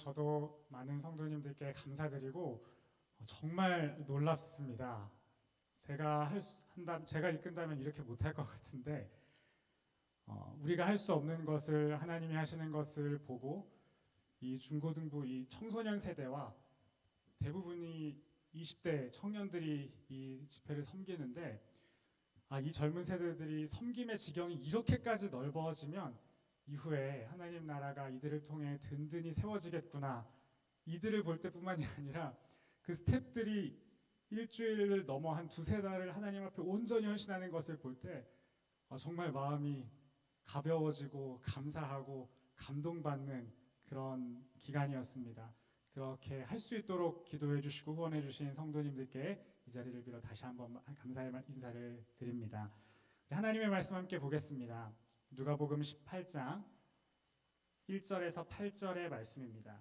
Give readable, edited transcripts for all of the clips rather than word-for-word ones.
저도 많은 성도님들께 감사드리고 정말 놀랍습니다. 제가 이끈다면 이렇게 못할 것 같은데 우리가 할 수 없는 것을 하나님이 하시는 것을 보고 이 중고등부 이 청소년 세대와 대부분이 20대 청년들이 이 집회를 섬기는데 이 젊은 세대들이 섬김의 지경이 이렇게까지 넓어지면 이후에 하나님 나라가 이들을 통해 든든히 세워지겠구나. 이들을 볼 때뿐만이 아니라 그 스텝들이 일주일을 넘어 한 두세 달을 하나님 앞에 온전히 헌신하는 것을 볼 때 정말 마음이 가벼워지고 감사하고 감동받는 그런 기간이었습니다. 그렇게 할 수 있도록 기도해 주시고 후원해 주신 성도님들께 이 자리를 빌어 다시 한번 감사의 인사를 드립니다. 하나님의 말씀 함께 보겠습니다. 누가복음 18장 1절에서 8절의 말씀입니다.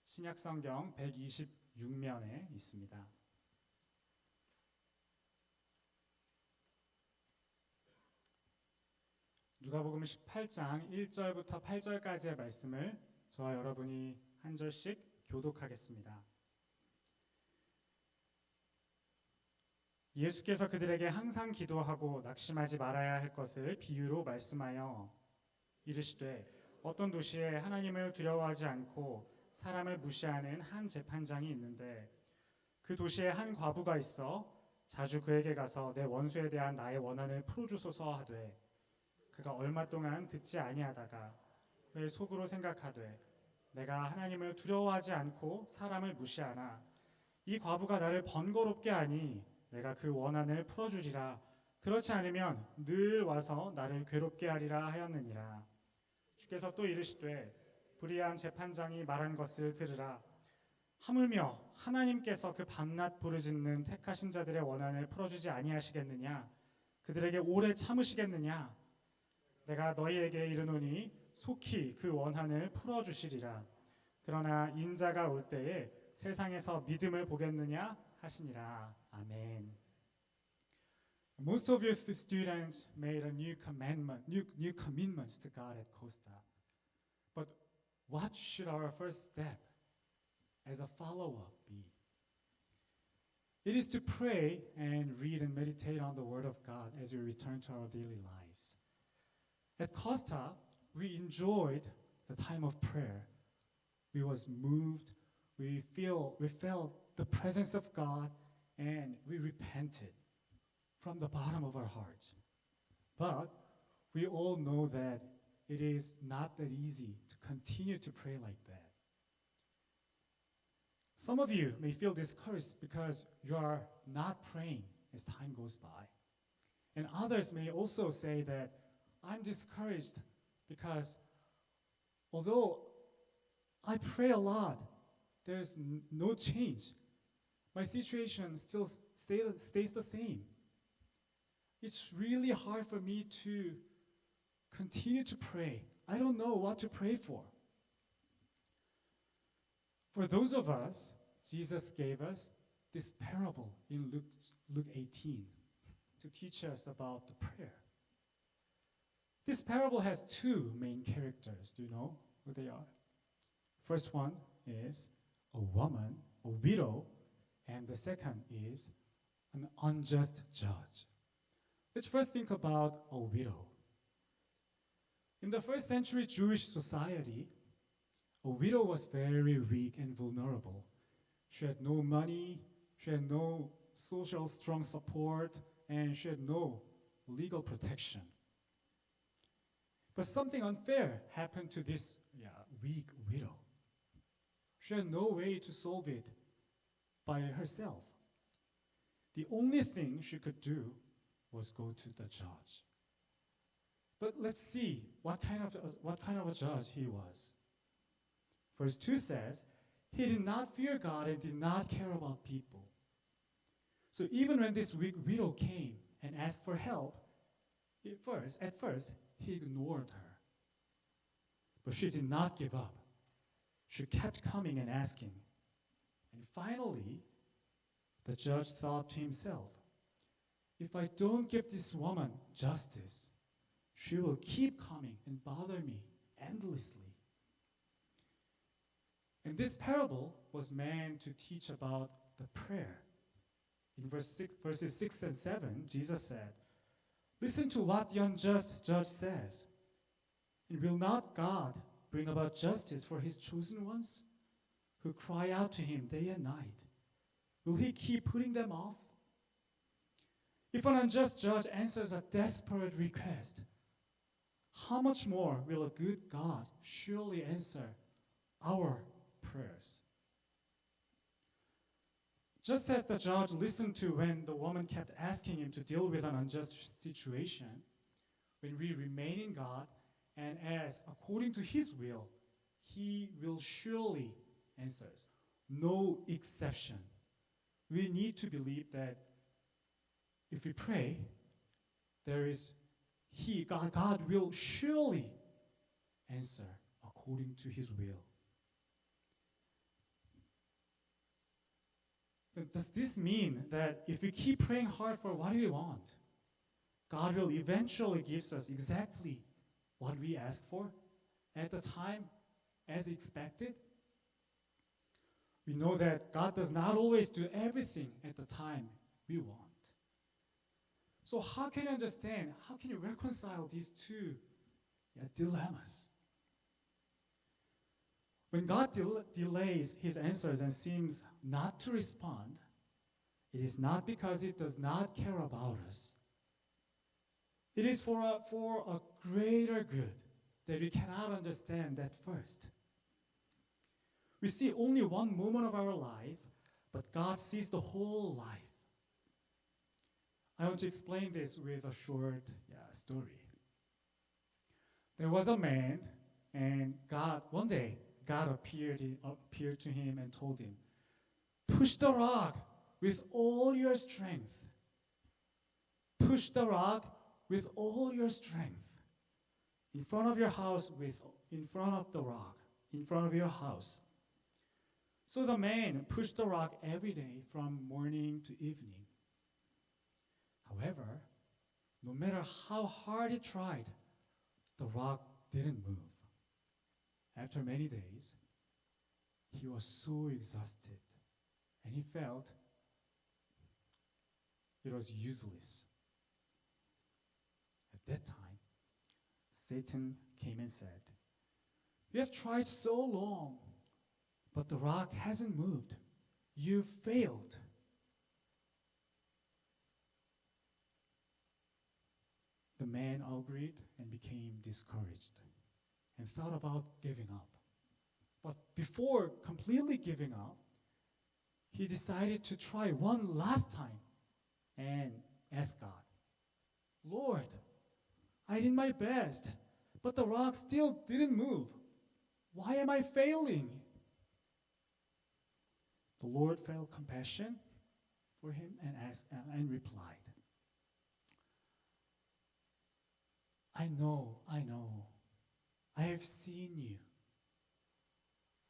신약성경 126면에 있습니다. 누가복음 18장 1절부터 8절까지의 말씀을 저와 여러분이 한 절씩 교독하겠습니다. 예수께서 그들에게 항상 기도하고 낙심하지 말아야 할 것을 비유로 말씀하여 이르시되 어떤 도시에 하나님을 두려워하지 않고 사람을 무시하는 한 재판장이 있는데 그 도시에 한 과부가 있어 자주 그에게 가서 내 원수에 대한 나의 원한을 풀어주소서 하되 그가 얼마 동안 듣지 아니하다가 왜 속으로 생각하되 내가 하나님을 두려워하지 않고 사람을 무시하나 이 과부가 나를 번거롭게 하니 내가 그 원한을 풀어주리라. 그렇지 않으면 늘 와서 나를 괴롭게 하리라 하였느니라. 주께서 또 이르시되 불의한 재판장이 말한 것을 들으라. 하물며 하나님께서 그 밤낮 부르짖는 택하신 자들의 원한을 풀어주지 아니하시겠느냐? 그들에게 오래 참으시겠느냐? 내가 너희에게 이르노니 속히 그 원한을 풀어주시리라. 그러나 인자가 올 때에 세상에서 믿음을 보겠느냐 하시니라. 아멘. Most of you students made a new commitment to God at Costa. But what should our first step as a follow-up be? It is to pray and read and meditate on the Word of God as we return to our daily lives. At Costa, we enjoyed the time of prayer. We was moved. We felt the presence of God, and we repented from the bottom of our hearts. But we all know that it is not that easy to continue to pray like that. Some of you may feel discouraged because you are not praying as time goes by. And others may also say that I'm discouraged because although I pray a lot, there's no change. My situation still stays the same. It's really hard for me to continue to pray. I don't know what to pray for. For those of us, Jesus gave us this parable in Luke 18 to teach us about the prayer. This parable has two main characters. Do you know who they are? First one is a woman, a widow, and the second is an unjust judge. Let's first think about a widow. In the first century Jewish society, a widow was very weak and vulnerable. She had no money, she had no social strong support, and she had no legal protection. But something unfair happened to this weak widow. She had no way to solve it by herself. The only thing she could do was go to the judge. But let's see what kind of a judge he was. Verse 2 says, he did not fear God and did not care about people. So even when this weak widow came and asked for help, at first he ignored her. But she did not give up. She kept coming and asking. And finally, the judge thought to himself, if I don't give this woman justice, she will keep coming and bother me endlessly. And this parable was meant to teach about the prayer. In verses 6 and 7, Jesus said, "Listen to what the unjust judge says. And will not God bring about justice for his chosen ones, who cry out to him day and night? Will he keep putting them off? If an unjust judge answers a desperate request, how much more will a good God surely answer our prayers?" Just as the judge listened to when the woman kept asking him to deal with an unjust situation, when we remain in God and ask according to his will, he will surely answer. No exception. We need to believe that if we pray, God will surely answer according to his will. Does this mean that if we keep praying hard for what we want, God will eventually give us exactly what we ask for at the time as expected? We know that God does not always do everything at the time we want. So how can you reconcile these two dilemmas? When God delays his answers and seems not to respond, it is not because he does not care about us. It is for a greater good that we cannot understand at first. We see only one moment of our life, but God sees the whole life. I want to explain this with a short story. There was a man, and one day, God appeared to him and told him, "Push the rock with all your strength. Push the rock with all your strength in front of your house, in front of the rock, in front of your house." So the man pushed the rock every day from morning to evening. However, no matter how hard he tried, the rock didn't move. After many days, he was so exhausted, and he felt it was useless. At that time, Satan came and said, "You have tried so long, but the rock hasn't moved. You failed." The man agreed and became discouraged and thought about giving up. But before completely giving up, he decided to try one last time and ask God, "Lord, I did my best, but the rock still didn't move. Why am I failing?" The Lord felt compassion for him and replied, I know. I have seen you.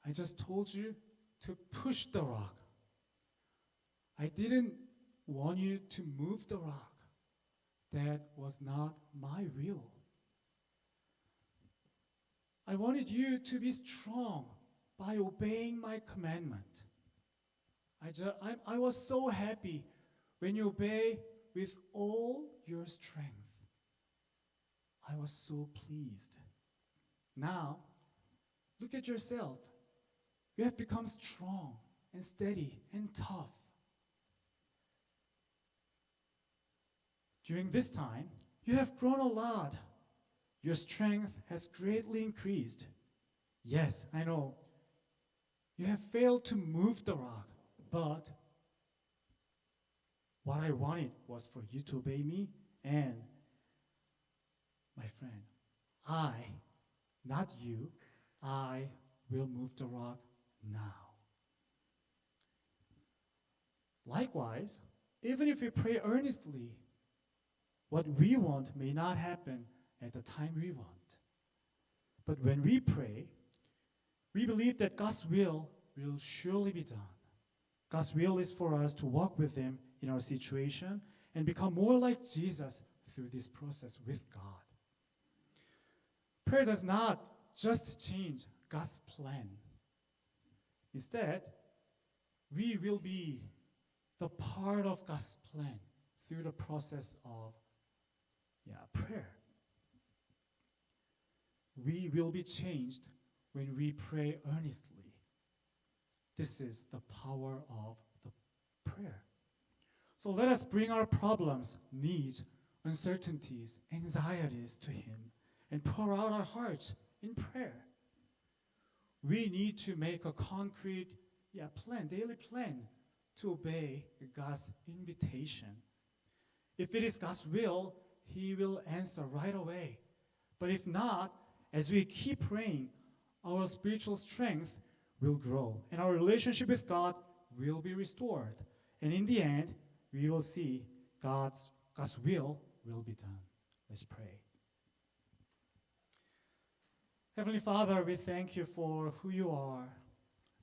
I just told you to push the rock. I didn't want you to move the rock. That was not my will. I wanted you to be strong by obeying my commandment. I was so happy when you obey with all your strength. I was so pleased. Now, look at yourself. You have become strong and steady and tough. During this time, you have grown a lot. Your strength has greatly increased. Yes, I know. You have failed to move the rock, but what I wanted was for you to obey me, and my friend, not you, I will move the rock now. Likewise, even if we pray earnestly, what we want may not happen at the time we want. But when we pray, we believe that God's will surely be done. God's will is for us to walk with Him in our situation and become more like Jesus through this process with God. Prayer does not just change God's plan. Instead, we will be the part of God's plan through the process of prayer. We will be changed when we pray earnestly. This is the power of the prayer. So let us bring our problems, needs, uncertainties, anxieties to Him and pour out our hearts in prayer. We need to make a concrete plan, daily plan to obey God's invitation. If it is God's will, He will answer right away. But if not, as we keep praying, our spiritual strength will grow and our relationship with God will be restored. And in the end, we will see God's will be done. Let's pray. Heavenly Father, we thank you for who you are.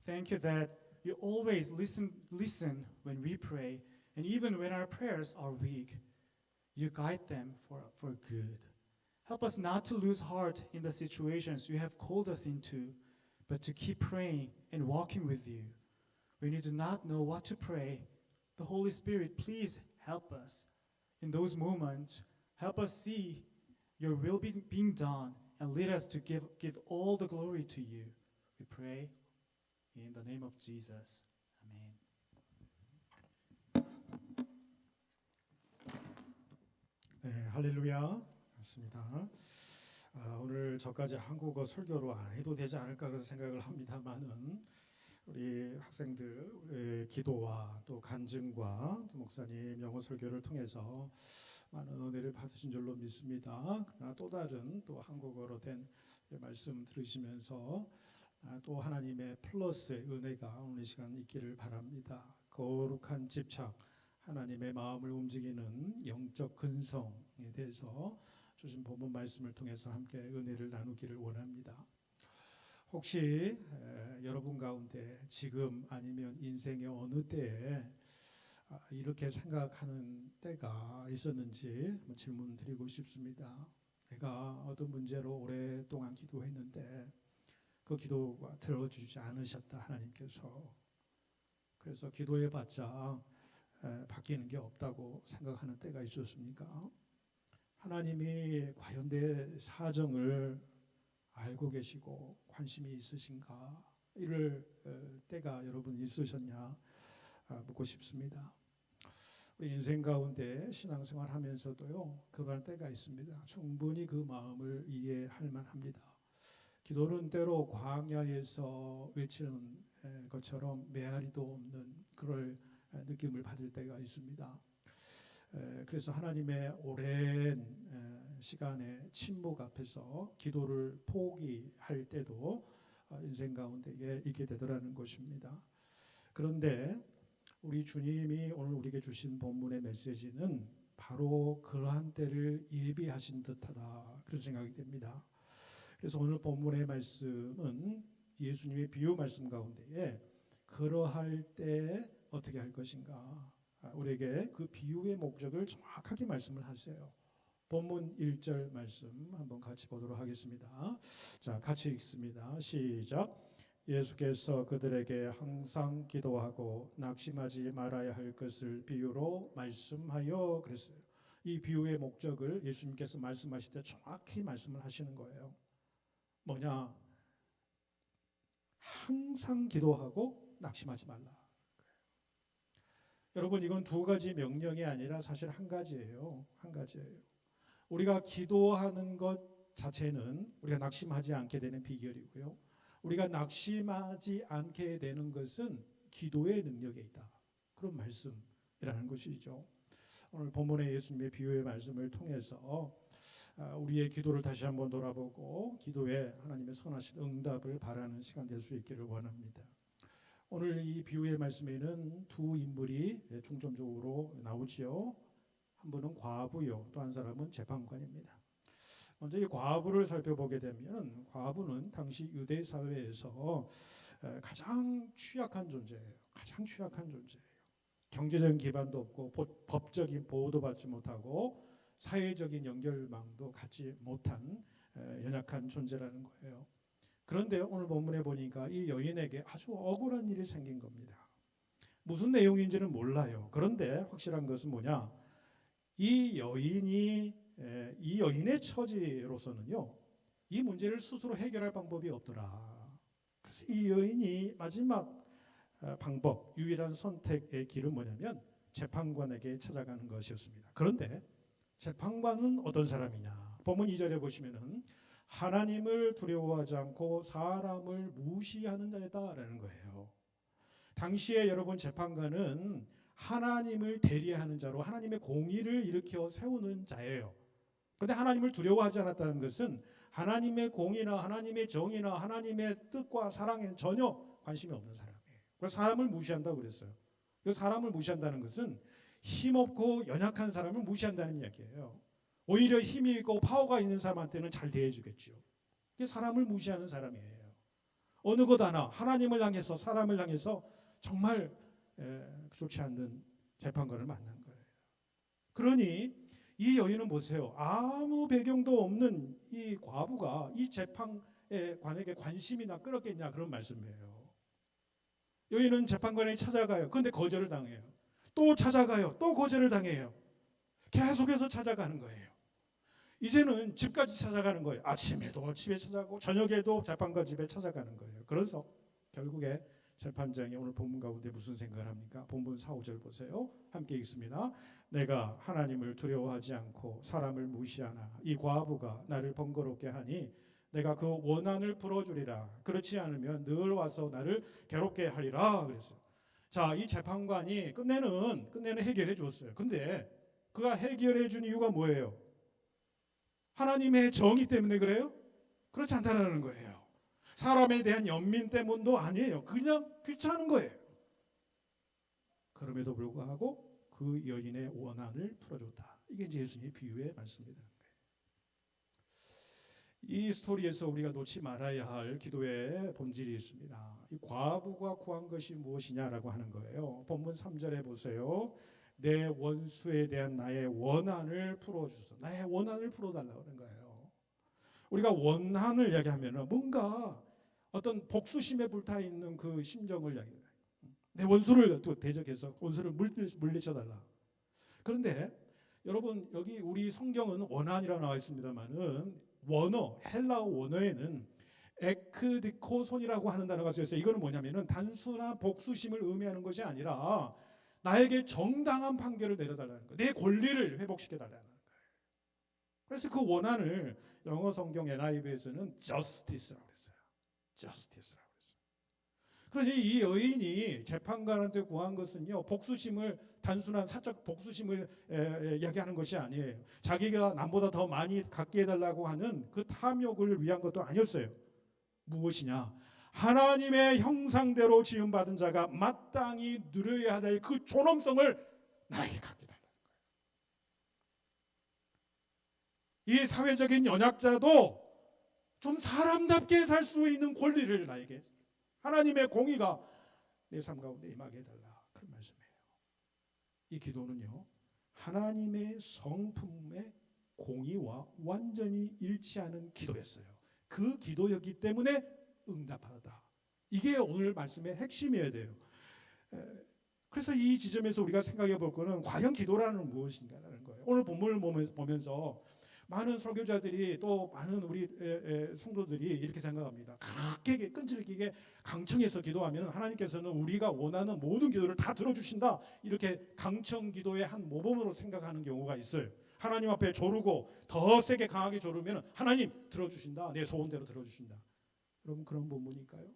Thank you that you always listen when we pray, and even when our prayers are weak, you guide them for good. Help us not to lose heart in the situations you have called us into, but to keep praying and walking with you. When you do not know what to pray, the Holy Spirit, please help us in those moments. Help us see your will being done and lead us to give all the glory to you. We pray in the name of Jesus. Amen. 네, 할렐루야. 맞습니다. 오늘 저까지 한국어 설교로 안 해도 되지 않을까 그런 생각을 합니다만은 우리 학생들의 기도와 또 간증과 또 목사님 영어 설교를 통해서 많은 은혜를 받으신 줄로 믿습니다. 그러나 또 다른 또 한국어로 된 말씀 들으시면서 또 하나님의 플러스의 은혜가 오늘 이 시간 있기를 바랍니다. 거룩한 집착, 하나님의 마음을 움직이는 영적 근성에 대해서 주신 본문 말씀을 통해서 함께 은혜를 나누기를 원합니다. 혹시 여러분 가운데 지금 아니면 인생의 어느 때에 이렇게 생각하는 때가 있었는지 질문 드리고 싶습니다. 내가 어떤 문제로 오랫동안 기도했는데 그 기도가 들어주지 않으셨다 하나님께서. 그래서 기도해봤자 바뀌는 게 없다고 생각하는 때가 있었습니까? 하나님이 과연 내 사정을 알고 계시고 관심이 있으신가? 이럴 때가 여러분 있으셨냐? 묻고 싶습니다. 우리 인생 가운데 신앙생활 하면서도요, 그럴 때가 있습니다. 충분히 그 마음을 이해할 만합니다. 기도는 때로 광야에서 외치는 것처럼 메아리도 없는 그럴 느낌을 받을 때가 있습니다. 그래서 하나님의 오랜 시간의 침묵 앞에서 기도를 포기할 때도 인생 가운데에 있게 되더라는 것입니다. 그런데 우리 주님이 오늘 우리에게 주신 본문의 메시지는 바로 그러한 때를 예비하신 듯하다 그런 생각이 됩니다. 그래서 오늘 본문의 말씀은 예수님의 비유 말씀 가운데에 그러할 때 어떻게 할 것인가, 우리에게 그 비유의 목적을 정확하게 말씀을 하세요. 본문 1절 말씀 한번 같이 보도록 하겠습니다. 자, 같이 읽습니다. 시작. 예수께서 그들에게 항상 기도하고 낙심하지 말아야 할 것을 비유로 말씀하여 그랬어요. 이 비유의 목적을 예수님께서 말씀하실 때 정확히 말씀을 하시는 거예요. 뭐냐? 항상 기도하고 낙심하지 말라. 여러분, 이건 두 가지 명령이 아니라 사실 한 가지예요. 한 가지예요. 우리가 기도하는 것 자체는 우리가 낙심하지 않게 되는 비결이고요. 우리가 낙심하지 않게 되는 것은 기도의 능력에 있다. 그런 말씀이라는 것이죠. 오늘 본문의 예수님의 비유의 말씀을 통해서 우리의 기도를 다시 한번 돌아보고 기도에 하나님의 선하신 응답을 바라는 시간 될 수 있기를 원합니다. 오늘 이 비유의 말씀에는 두 인물이 중점적으로 나오지요. 한 분은 과부요, 또 한 사람은 재판관입니다. 먼저 이 과부를 살펴보게 되면 과부는 당시 유대 사회에서 가장 취약한 존재예요. 가장 취약한 존재예요. 경제적인 기반도 없고 법적인 보호도 받지 못하고 사회적인 연결망도 갖지 못한 연약한 존재라는 거예요. 그런데 오늘 본문에 보니까 이 여인에게 아주 억울한 일이 생긴 겁니다. 무슨 내용인지는 몰라요. 그런데 확실한 것은 뭐냐? 이 여인이 이 여인의 처지로서는요, 이 문제를 스스로 해결할 방법이 없더라. 그래서 이 여인이 마지막 방법, 유일한 선택의 길은 뭐냐면 재판관에게 찾아가는 것이었습니다. 그런데 재판관은 어떤 사람이냐? 본문 2절에 보시면은 하나님을 두려워하지 않고 사람을 무시하는 자다라는 거예요. 당시에 여러분 재판관은 하나님을 대리하는 자로 하나님의 공의를 일으켜 세우는 자예요. 그런데 하나님을 두려워하지 않았다는 것은 하나님의 공의나 하나님의 정의나 하나님의 뜻과 사랑에는 전혀 관심이 없는 사람이에요. 그래서 사람을 무시한다고 그랬어요. 사람을 무시한다는 것은 힘없고 연약한 사람을 무시한다는 이야기예요. 오히려 힘이 있고 파워가 있는 사람한테는 잘 대해주겠죠. 이게 사람을 무시하는 사람이에요. 어느 것 하나 하나님을 향해서 사람을 향해서 정말 좋지 않는 재판관을 만난 거예요. 그러니 이 여인은 보세요. 아무 배경도 없는 이 과부가 이 재판관에게 관심이나 끌었겠냐 그런 말씀이에요. 여인은 재판관에 찾아가요. 그런데 거절을 당해요. 또 찾아가요. 또 거절을 당해요. 계속해서 찾아가는 거예요. 이제는 집까지 찾아가는 거예요. 아침에도 집에 찾아가고 저녁에도 재판관 집에 찾아가는 거예요. 그래서 결국에 재판장이 오늘 본문 가운데 무슨 생각을 합니까? 본문 4, 5절 보세요. 함께 읽습니다. 내가 하나님을 두려워하지 않고 사람을 무시하나 이 과부가 나를 번거롭게 하니 내가 그 원한을 풀어주리라. 그렇지 않으면 늘 와서 나를 괴롭게 하리라 그랬어요. 자, 이 재판관이 끝내는 해결해 주었어요. 근데 그가 해결해 준 이유가 뭐예요? 하나님의 정의 때문에 그래요? 그렇지 않다는 거예요. 사람에 대한 연민 때문도 아니에요. 그냥 귀찮은 거예요. 그럼에도 불구하고 그 여인의 원한을 풀어줬다. 이게 이제 예수님의 비유의 말씀입니다. 이 스토리에서 우리가 놓지 말아야 할 기도의 본질이 있습니다. 이 과부가 구한 것이 무엇이냐라고 하는 거예요. 본문 3절에 보세요. 내 원수에 대한 나의 원한을 풀어주소. 나의 원한을 풀어달라고 하는 거예요. 우리가 원한을 이야기하면 뭔가 어떤 복수심에 불타있는 그 심정을 이야기해요. 내 원수를 또 대적해서 원수를 물리쳐달라. 그런데 여러분 여기 우리 성경은 원한이라고 나와 있습니다만은 원어 헬라어 원어에는 에크디코손이라고 하는 단어가 쓰여 있어요. 이거는 뭐냐면은 단순한 복수심을 의미하는 것이 아니라 나에게 정당한 판결을 내려달라는 거예요. 내 권리를 회복시켜달라는 거예요. 그래서 그 원한을 영어 성경 NIV에서는 justice라고 했어요. justice라고 했어요. 그러니 이 여인이 재판관한테 구한 것은요, 복수심을 단순한 사적 복수심을 이야기하는 것이 아니에요. 자기가 남보다 더 많이 갖게 해달라고 하는 그 탐욕을 위한 것도 아니었어요. 무엇이냐? 하나님의 형상대로 지음받은 자가 마땅히 누려야 될 그 존엄성을 나에게 갖게 달라는 거예요. 이 사회적인 연약자도 좀 사람답게 살 수 있는 권리를 나에게, 하나님의 공의가 내 삶 가운데 임하게 해달라, 그런 말씀이에요. 이 기도는요, 하나님의 성품의 공의와 완전히 일치하는 기도였어요. 그 기도였기 때문에 응답하다. 이게 오늘 말씀의 핵심이어야 돼요. 그래서 이 지점에서 우리가 생각해 볼 거는 과연 기도라는 무엇인가라는 거예요. 오늘 본문을 보면서 많은 설교자들이 또 많은 우리 성도들이 이렇게 생각합니다. 그렇게 끈질기게 강청해서 기도하면 하나님께서는 우리가 원하는 모든 기도를 다 들어주신다, 이렇게 강청 기도의 한 모범으로 생각하는 경우가 있어요. 하나님 앞에 조르고 더 세게 강하게 조르면 하나님 들어주신다, 내 소원대로 들어주신다. 여러분 그런 본문일까요?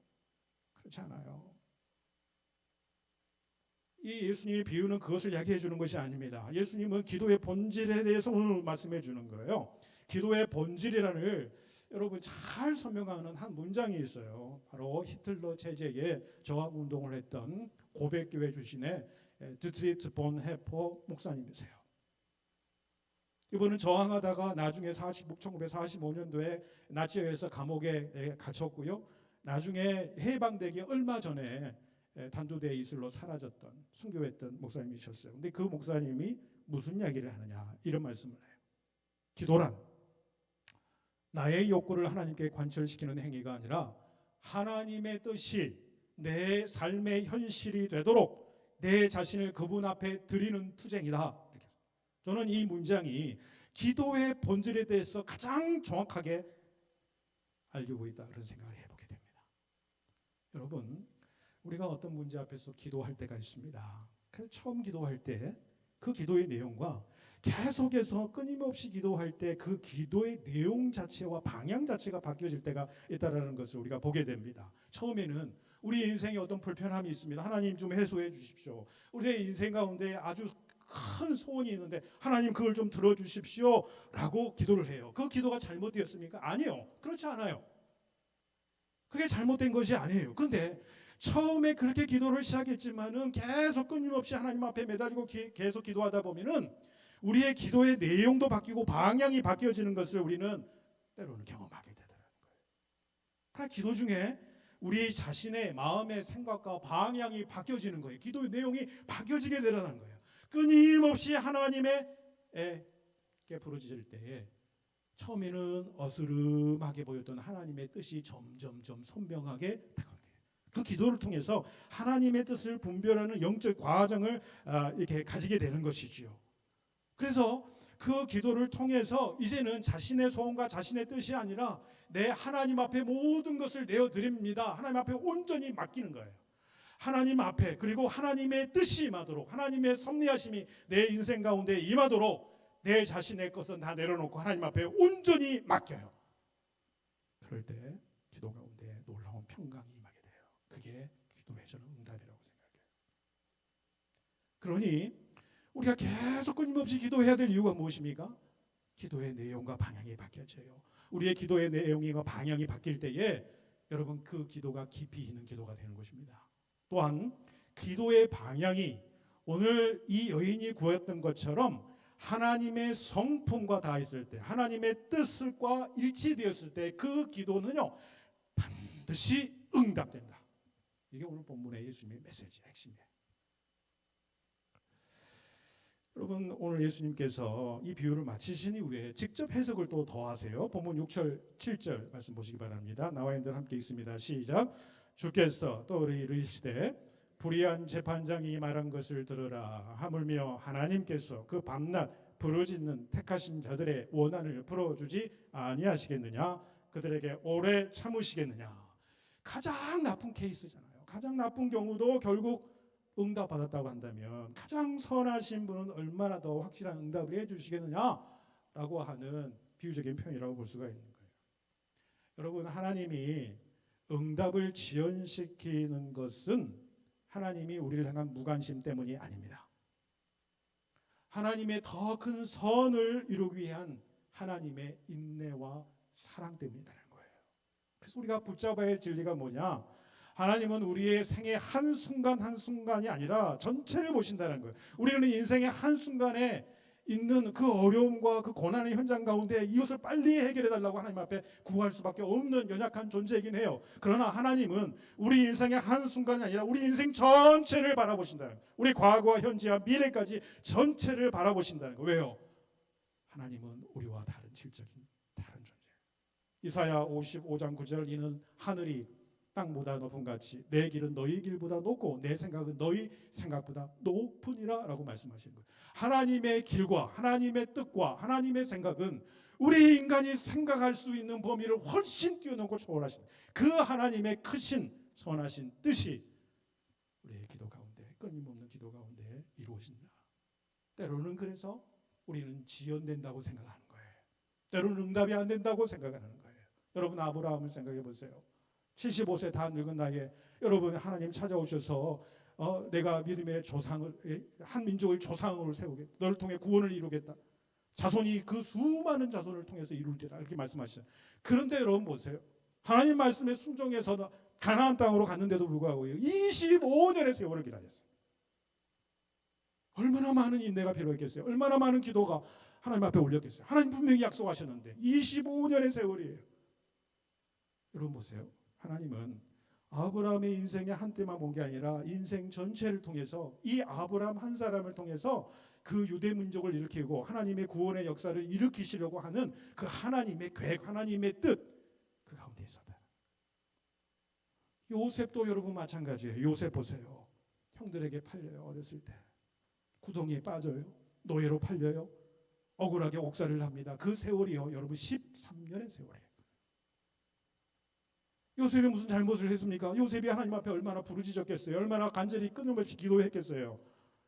그렇지 않아요. 이 예수님의 비유는 그것을 이야기해 주는 것이 아닙니다. 예수님은 기도의 본질에 대해서 오늘 말씀해 주는 거예요. 기도의 본질이라는 여러분 잘 설명하는 한 문장이 있어요. 바로 히틀러 체제에 저항 운동을 했던 고백교회 출신의 드트리트 본 헤퍼 목사님이세요. 이분은 저항하다가 나중에 1945년도에 나치에서 감옥에 갇혔고요. 나중에 해방되기 얼마 전에 단두대의 이슬로 사라졌던, 순교했던 목사님이셨어요. 근데 그 목사님이 무슨 이야기를 하느냐, 이런 말씀을 해요. 기도란 나의 욕구를 하나님께 관철시키는 행위가 아니라 하나님의 뜻이 내 삶의 현실이 되도록 내 자신을 그분 앞에 드리는 투쟁이다. 이렇게. 저는 이 문장이 기도의 본질에 대해서 가장 정확하게 알고 있다 그런 생각을 해보게 됩니다. 여러분, 우리가 어떤 문제 앞에서 기도할 때가 있습니다. 그래서 처음 기도할 때 그 기도의 내용과 계속해서 끊임없이 기도할 때 그 기도의 내용 자체와 방향 자체가 바뀌어질 때가 있다는 것을 우리가 보게 됩니다. 처음에는 우리 인생에 어떤 불편함이 있습니다. 하나님 좀 해소해 주십시오. 우리의 인생 가운데 아주 큰 소원이 있는데 하나님 그걸 좀 들어주십시오 라고 기도를 해요. 그 기도가 잘못되었습니까? 아니요. 그렇지 않아요. 그게 잘못된 것이 아니에요. 그런데 처음에 그렇게 기도를 시작했지만은 계속 끊임없이 하나님 앞에 매달리고 계속 기도하다 보면은 우리의 기도의 내용도 바뀌고 방향이 바뀌어지는 것을 우리는 때로는 경험하게 되더라는 거예요. 그러나 기도 중에 우리 자신의 마음의 생각과 방향이 바뀌어지는 거예요. 기도의 내용이 바뀌어지게 되라는 거예요. 끊임없이 하나님에게 부르짖을 때에 처음에는 어스름하게 보였던 하나님의 뜻이 점점점 선명하게 다가옵니다. 그 기도를 통해서 하나님의 뜻을 분별하는 영적 과정을 이렇게 가지게 되는 것이지요. 그래서 그 기도를 통해서 이제는 자신의 소원과 자신의 뜻이 아니라 내 하나님 앞에 모든 것을 내어드립니다. 하나님 앞에 온전히 맡기는 거예요. 하나님 앞에, 그리고 하나님의 뜻이 임하도록, 하나님의 섭리하심이 내 인생 가운데 임하도록 내 자신의 것은 다 내려놓고 하나님 앞에 온전히 맡겨요. 그럴 때 기도 가운데 놀라운 평강이 임하게 돼요. 그게 기도의 저는 응답이라고 생각해요. 그러니 우리가 계속 끊임없이 기도해야 될 이유가 무엇입니까? 기도의 내용과 방향이 바뀌어져요. 우리의 기도의 내용과 방향이 바뀔 때에 여러분 그 기도가 깊이 있는 기도가 되는 것입니다. 또한 기도의 방향이 오늘 이 여인이 구했던 것처럼 하나님의 성품과 닿았을 때, 하나님의 뜻과 일치되었을 때 그 기도는요 반드시 응답된다. 이게 오늘 본문의 예수님의 메시지의 핵심이에요. 여러분, 오늘 예수님께서 이 비유를 마치신 이후에 직접 해석을 또 더하세요. 본문 6절 7절 말씀 보시기 바랍니다. 나와 있는 함께 읽습니다. 시작. 주께서 또 이르시되 불의한 재판장이 말한 것을 들으라. 하물며 하나님께서 그 밤낮 부르짖는 택하신 자들의 원한을 풀어주지 아니하시겠느냐? 그들에게 오래 참으시겠느냐? 가장 나쁜 케이스잖아요. 가장 나쁜 경우도 결국 응답받았다고 한다면 가장 선하신 분은 얼마나 더 확실한 응답을 해주시겠느냐라고 하는 비유적인 표현이라고 볼 수가 있는 거예요. 여러분, 하나님이 응답을 지연시키는 것은 하나님이 우리를 향한 무관심 때문이 아닙니다. 하나님의 더 큰 선을 이루기 위한 하나님의 인내와 사랑 때문이라는 거예요. 그래서 우리가 붙잡아야 할 진리가 뭐냐? 하나님은 우리의 생의 한순간 한순간이 아니라 전체를 보신다는 거예요. 우리는 인생의 한순간에 있는 그 어려움과 그 고난의 현장 가운데 이것을 빨리 해결해 달라고 하나님 앞에 구할 수밖에 없는 연약한 존재이긴 해요. 그러나 하나님은 우리 인생의 한순간이 아니라 우리 인생 전체를 바라보신다는 거예요. 우리 과거와 현재와 미래까지 전체를 바라보신다는 거예요. 왜요? 하나님은 우리와 다른 질적인 다른 존재예요. 이사야 55장 9절 이는 하늘이 땅보다 높은 같이 내 길은 너희 길보다 높고 내 생각은 너희 생각보다 높으니라 라고 말씀하시는 거예요. 하나님의 길과 하나님의 뜻과 하나님의 생각은 우리 인간이 생각할 수 있는 범위를 훨씬 뛰어넘고 초월하신 그 하나님의 크신 선하신 뜻이 우리의 기도 가운데 끊임없는 기도 가운데 이루어진다. 때로는 그래서 우리는 지연된다고 생각하는 거예요. 때로는 응답이 안 된다고 생각하는 거예요. 여러분, 아브라함을 생각해 보세요. 75세 다 늙은 나이에 여러분 하나님 찾아오셔서 내가 믿음의 조상을 한 민족을 조상으로 세우겠다. 너를 통해 구원을 이루겠다. 자손이 그 수많은 자손을 통해서 이룰리라 이렇게 말씀하시죠. 그런데 여러분 보세요. 하나님 말씀에 순종해서 가나안 땅으로 갔는데도 불구하고 25년의 세월을 기다렸어요. 얼마나 많은 인내가 필요했겠어요. 얼마나 많은 기도가 하나님 앞에 올렸겠어요. 하나님 분명히 약속하셨는데 25년의 세월이에요. 여러분 보세요. 하나님은 아브라함의 인생의 한때만 본 게 아니라 인생 전체를 통해서 이 아브라함 한 사람을 통해서 그 유대 민족을 일으키고 하나님의 구원의 역사를 일으키시려고 하는 그 하나님의 계획, 하나님의 뜻 그 가운데 있었다. 요셉도 여러분 마찬가지예요. 요셉 보세요. 형들에게 팔려요. 어렸을 때 구덩이에 빠져요. 노예로 팔려요. 억울하게 옥살이를 합니다. 그 세월이요, 여러분 13년의 세월이에요. 요셉이 무슨 잘못을 했습니까? 요셉이 하나님 앞에 얼마나 부르짖었겠어요. 얼마나 간절히 끊임없이 기도했겠어요.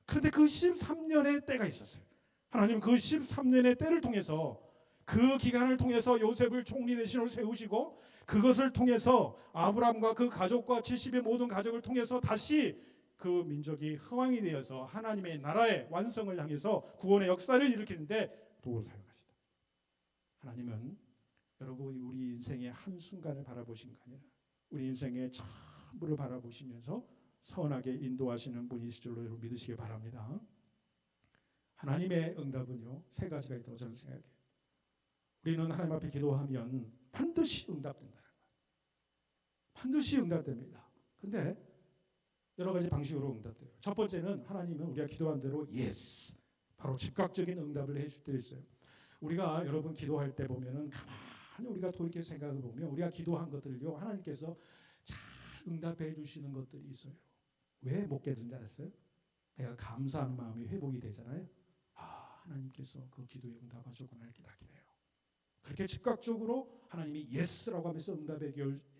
그런데 그 13년의 때가 있었어요. 하나님 그 13년의 때를 통해서, 그 기간을 통해서 요셉을 총리 대신으로 세우시고, 그것을 통해서 아브라함과 그 가족과 70의 모든 가족을 통해서 다시 그 민족이 흥왕이 되어서 하나님의 나라의 완성을 향해서 구원의 역사를 일으키는데 도구로 사용하시다. 하나님은 여러분 우리 인생의 한순간을 바라보신 거 아니라 우리 인생의 전부를 바라보시면서 선하게 인도하시는 분이실 줄로 여러분 믿으시기 바랍니다. 하나님의 응답은요, 세 가지가 있다고 저는 생각해요. 우리는 하나님 앞에 기도하면 반드시 응답된다는 거예요. 반드시 응답됩니다. 근데 여러 가지 방식으로 응답돼요. 첫 번째는 하나님은 우리가 기도한 대로 예스, 바로 즉각적인 응답을 해줄 때 있어요. 우리가 여러분 기도할 때 보면은 가만히 우리가 돌이켜 생각해 보면 우리가 기도한 것들을요, 하나님께서 잘 응답해 주시는 것들이 있어요. 왜 못 깨닫는지 알았어요? 내가 감사하는 마음이 회복이 되잖아요. 아, 하나님께서 그 기도에 응답하셨구나 이렇게 나게 돼요. 그렇게 즉각적으로 하나님이 예스라고 하면서 응답해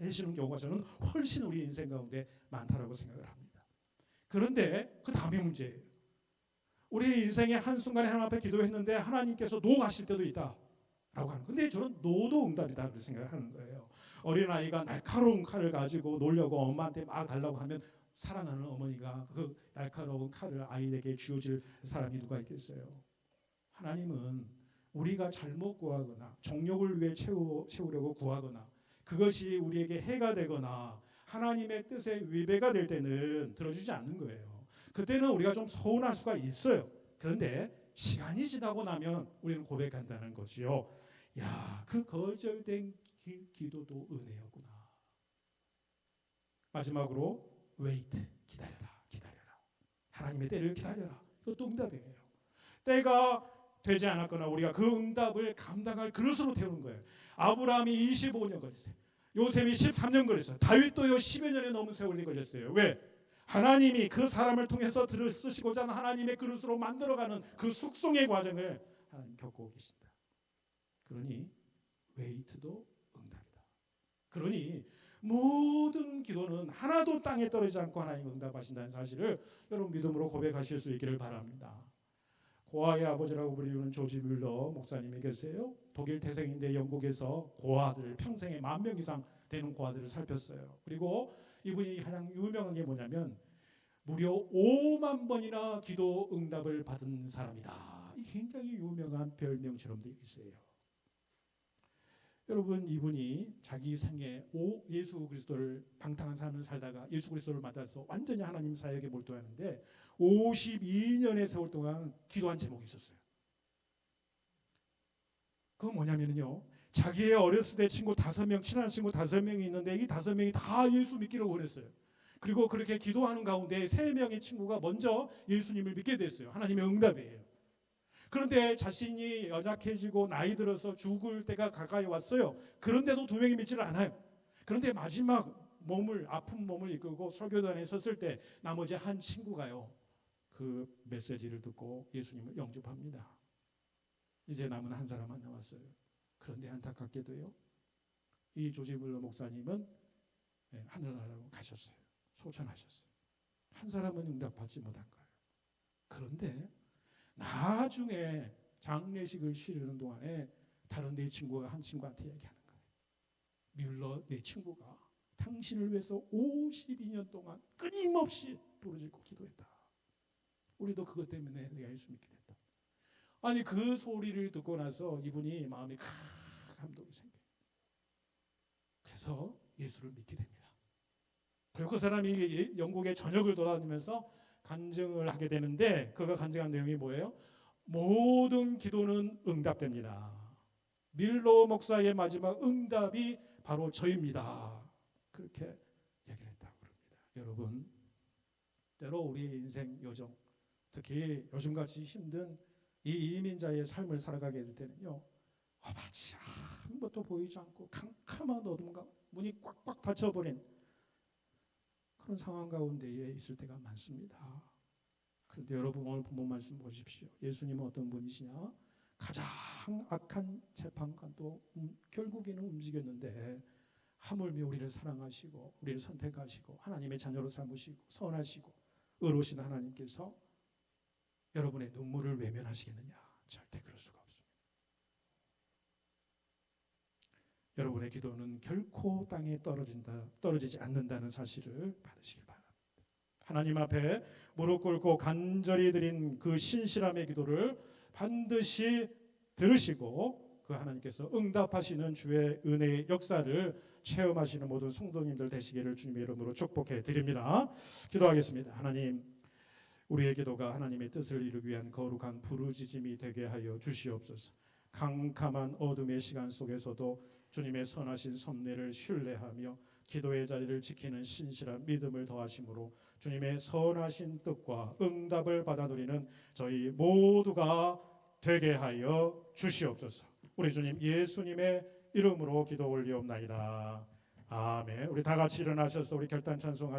주시는 경우가 저는 훨씬 우리 인생 가운데 많다라고 생각을 합니다. 그런데 그 다음에 문제예요. 우리 인생의 한순간에 하나님 앞에 기도했는데 하나님께서 노 하실 때도 있다 라고 하는. 근데 저는 노도 응답이다 그렇게 생각을 하는 거예요. 어린아이가 날카로운 칼을 가지고 놀려고 엄마한테 막 달라고 하면 사랑하는 어머니가 그 날카로운 칼을 아이에게 쥐어줄 사람이 누가 있겠어요? 하나님은 우리가 잘못 구하거나 정욕을 위해 채우려고 구하거나 그것이 우리에게 해가 되거나 하나님의 뜻에 위배가 될 때는 들어주지 않는 거예요. 그때는 우리가 좀 서운할 수가 있어요. 그런데 시간이 지나고 나면 우리는 고백한다는 거지요. 야, 그 거절된 기도도 은혜였구나. 마지막으로 wait, 기다려라, 기다려라. 하나님의 때를 기다려라. 이것도 응답이에요. 때가 되지 않았거나 우리가 그 응답을 감당할 그릇으로 태우는 거예요. 아브라함이 25년 걸렸어요. 요셉이 13년 걸렸어요. 다윗도요 10여 년에 넘은 세월이 걸렸어요. 왜? 하나님이 그 사람을 통해서 쓰시고자 하는 하나님의 그릇으로 만들어가는 그 숙성의 과정을 하나님 겪고 계신다. 그러니 웨이트도 응답이다. 그러니 모든 기도는 하나도 땅에 떨어지지 않고 하나님 응답하신다는 사실을 여러분 믿음으로 고백하실 수 있기를 바랍니다. 고아의 아버지라고 불리는 조지 뮬러 목사님이 계세요. 독일 태생인데 영국에서 고아들 평생에 10,000명 이상 되는 고아들을 살폈어요. 그리고 이분이 가장 유명한 게 뭐냐면 무려 5만 번이나 기도 응답을 받은 사람이다. 이 굉장히 유명한 별명처럼 되어 있어요. 여러분 이분이 자기 생에 예수 그리스도를 방탕한 삶을 살다가 예수 그리스도를 만나서 완전히 하나님 사역에 몰두하는데 52년의 세월 동안 기도한 제목이 있었어요. 그건 뭐냐면요, 자기의 어렸을 때 친구 5명, 친한 친구 5명이 있는데 이 5명이 다 예수 믿기를 원했어요. 그리고 그렇게 기도하는 가운데 3명의 친구가 먼저 예수님을 믿게 됐어요. 하나님의 응답이에요. 그런데 자신이 연약해지고 나이 들어서 죽을 때가 가까이 왔어요. 그런데도 2명이 믿지를 않아요. 그런데 마지막 아픈 몸을 이끌고 설교단에 섰을 때 나머지 한 친구가요, 그 메시지를 듣고 예수님을 영접합니다. 이제 남은 한 사람만 남았어요. 그런데 안타깝게도요, 이 조지 뮬러 목사님은 하늘나라로 가셨어요. 소천하셨어요. 한 사람은 응답받지 못한 거예요. 그런데 나중에 장례식을 치르는 동안에 다른 네 친구가 한 친구한테 얘기하는 거예요. 뮬러 네 친구가 당신을 위해서 52년 동안 끊임없이 부르짖고 기도했다. 우리도 그것 때문에 내가 예수 믿게 됐다. 아니 그 소리를 듣고 나서 이분이 마음이 감동이 생겨요. 그래서 예수를 믿게 됩니다. 그리고 그 사람이 영국의 전역을 돌아다니면서 간증을 하게 되는데 그가 간증한 내용이 뭐예요? 모든 기도는 응답됩니다. 밀러 목사의 마지막 응답이 바로 저입니다. 그렇게 얘기를 했다고 합니다. 여러분, 때로 우리 인생 여정, 특히 요즘같이 힘든 이 이민자의 삶을 살아가게 될 때는요, 마치 아무것도 보이지 않고 캄캄한 어둠과 문이 꽉꽉 닫혀버린 그런 상황 가운데에 있을 때가 많습니다. 그런데 여러분 오늘 본문 말씀 보십시오. 예수님은 어떤 분이시냐? 가장 악한 재판관도 결국에는 움직였는데 하물며 우리를 사랑하시고 우리를 선택하시고 하나님의 자녀로 삼으시고 선하시고 의로우신 하나님께서 여러분의 눈물을 외면하시겠느냐? 절대 그럴 수가 없습니다. 여러분의 기도는 결코 땅에 떨어지지 않는다는 사실을 받으시길 바랍니다. 하나님 앞에 무릎 꿇고 간절히 드린 그 신실함의 기도를 반드시 들으시고 그 하나님께서 응답하시는 주의 은혜의 역사를 체험하시는 모든 성도님들 되시기를 주님의 이름으로 축복해 드립니다. 기도하겠습니다. 하나님, 우리의 기도가 하나님의 뜻을 이루기 위한 거룩한 부르짖음이 되게 하여 주시옵소서. 캄캄한 어둠의 시간 속에서도 주님의 선하신 섭리를 신뢰하며 기도의 자리를 지키는 신실한 믿음을 더하심으로 주님의 선하신 뜻과 응답을 받아 누리는 저희 모두가 되게 하여 주시옵소서. 우리 주님 예수님의 이름으로 기도 올리옵나이다. 아멘. 우리 다 같이 일어나셔서 우리 결단 찬송하시겠습니다.